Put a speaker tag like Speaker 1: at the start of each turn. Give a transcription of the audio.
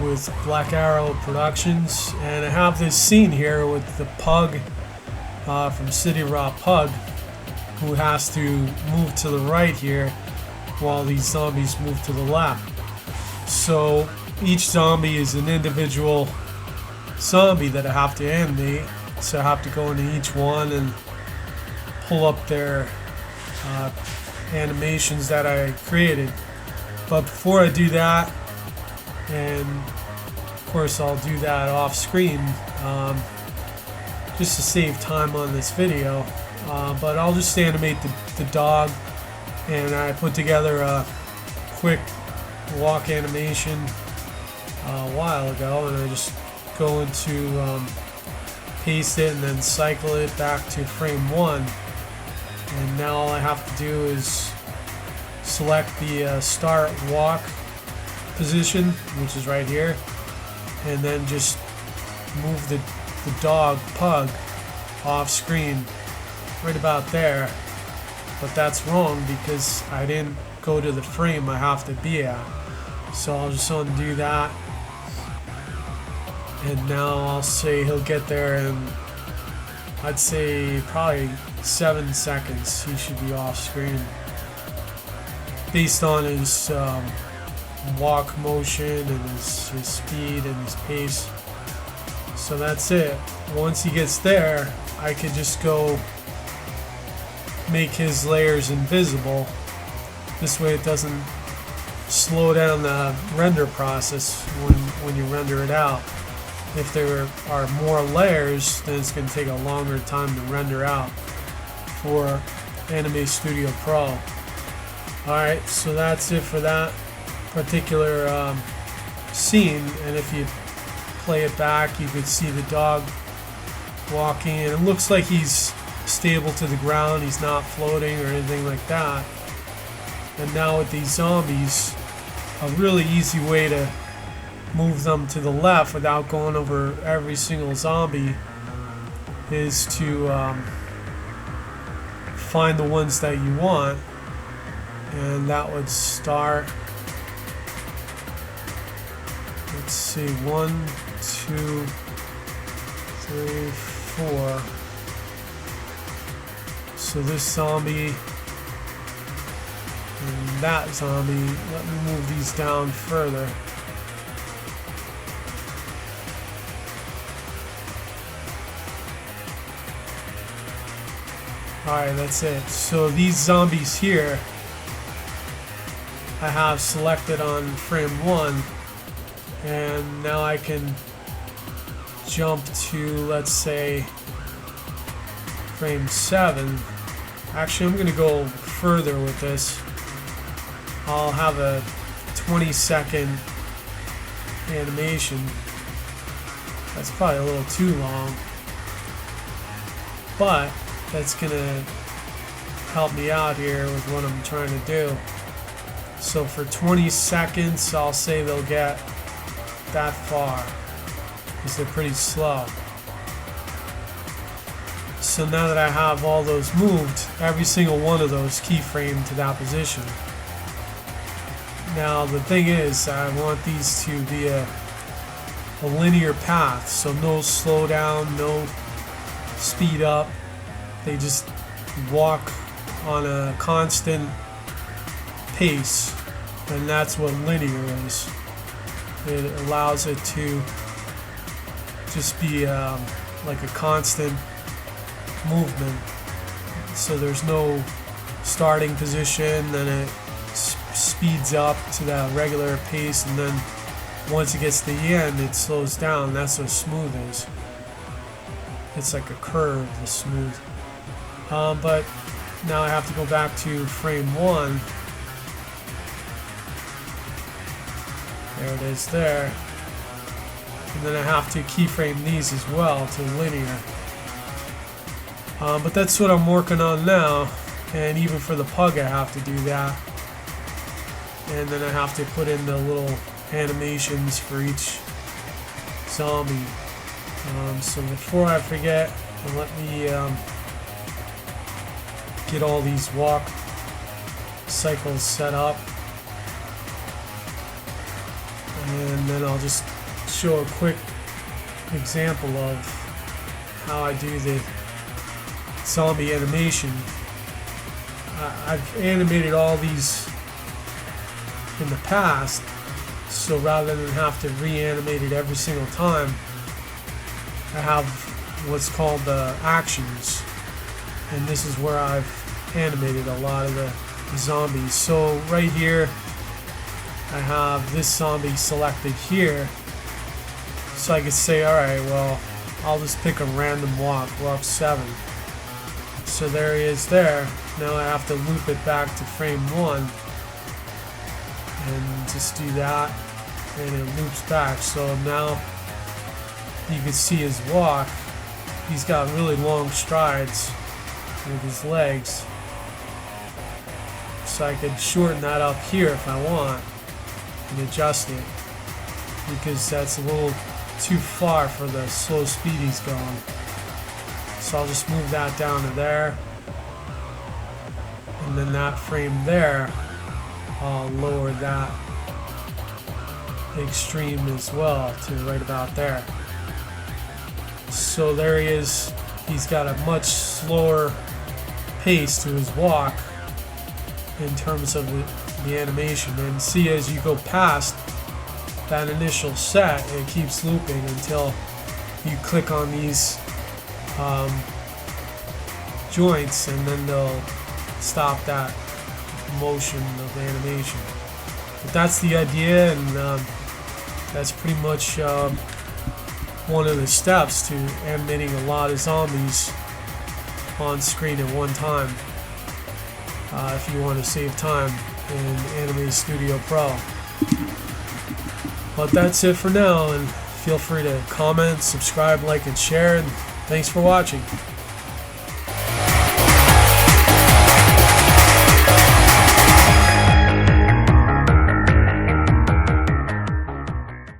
Speaker 1: With Black Arrow Productions, and I have this scene here with the pug from City Rott Pug, who has to move to the right here while these zombies move to the left. So each zombie is an individual zombie that I have to animate, so I have to go into each one and pull up their animations that I created. But before I do that, and of course I'll do that off screen just to save time on this video, but I'll just animate the dog, and I put together a quick walk animation a while ago, and I just go into paste it and then cycle it back to frame 1, and now all I have to do is select the start walk position, which is right here, and then just move the dog pug off screen right about there. But that's wrong because I didn't go to the frame I have to be at, so I'll just undo that, and now I'll say he'll get there in, I'd say probably 7 seconds. He should be off screen based on his walk motion and his speed and his pace. So that's it. Once he gets there, I could just go make his layers invisible. This way it doesn't slow down the render process when you render it out. If there are more layers, then it's going to take a longer time to render out for Anime Studio Pro. Alright, so that's it for that particular scene, and if you play it back, you could see the dog walking, and it looks like he's stable to the ground. He's not floating or anything like that. And now with these zombies, a really easy way to move them to the left without going over every single zombie is to find the ones that you want, and that would start, let's see, 1, 2, 3, 4. So this zombie and that zombie. Let me move these down further. Alright, that's it. So these zombies here I have selected on frame 1, and now I can jump to, let's say, frame 7. Actually, I'm going to go further with this. I'll have a 20-second animation. That's probably a little too long, but that's going to help me out here with what I'm trying to do. So for 20 seconds, I'll say they'll get that far, because they're pretty slow. So now that I have all those moved, every single one of those keyframed to that position. Now the thing is, I want these to be a linear path, so no slowdown, no speed up. They just walk on a constant pace, and that's what linear is. It allows it to just be like a constant movement. So there's no starting position, then it speeds up to that regular pace, and then once it gets to the end, it slows down. That's what smooth is. It's like a curve, the smooth. But now I have to go back to frame 1. There it is there. And then I have to keyframe these as well to linear. But that's what I'm working on now. And even for the pug I have to do that. And then I have to put in the little animations for each zombie. So before I forget, let me get all these walk cycles set up, and then I'll just show a quick example of how I do the zombie animation. I've animated all these in the past, so rather than have to reanimate it every single time, I have what's called the actions, and this is where I've animated a lot of the zombies. So right here I have this zombie selected here, so I could say, alright, well, I'll just pick a random walk 7. So there he is there. Now I have to loop it back to frame 1 and just do that, and it loops back. So now you can see his walk. He's got really long strides with his legs, so I could shorten that up here if I want and adjust it, because that's a little too far for the slow speed he's going. So I'll just move that down to there, and then that frame there, I'll lower that extreme as well to right about there. So there he is. He's got a much slower pace to his walk in terms of the animation. And see, as you go past that initial set, it keeps looping until you click on these joints, and then they'll stop that motion of animation. But that's the idea, and that's pretty much one of the steps to animating a lot of zombies on screen at one time, if you want to save time in Anime Studio Pro. But that's it for now, and feel free to comment, subscribe, like, and share, and thanks for watching.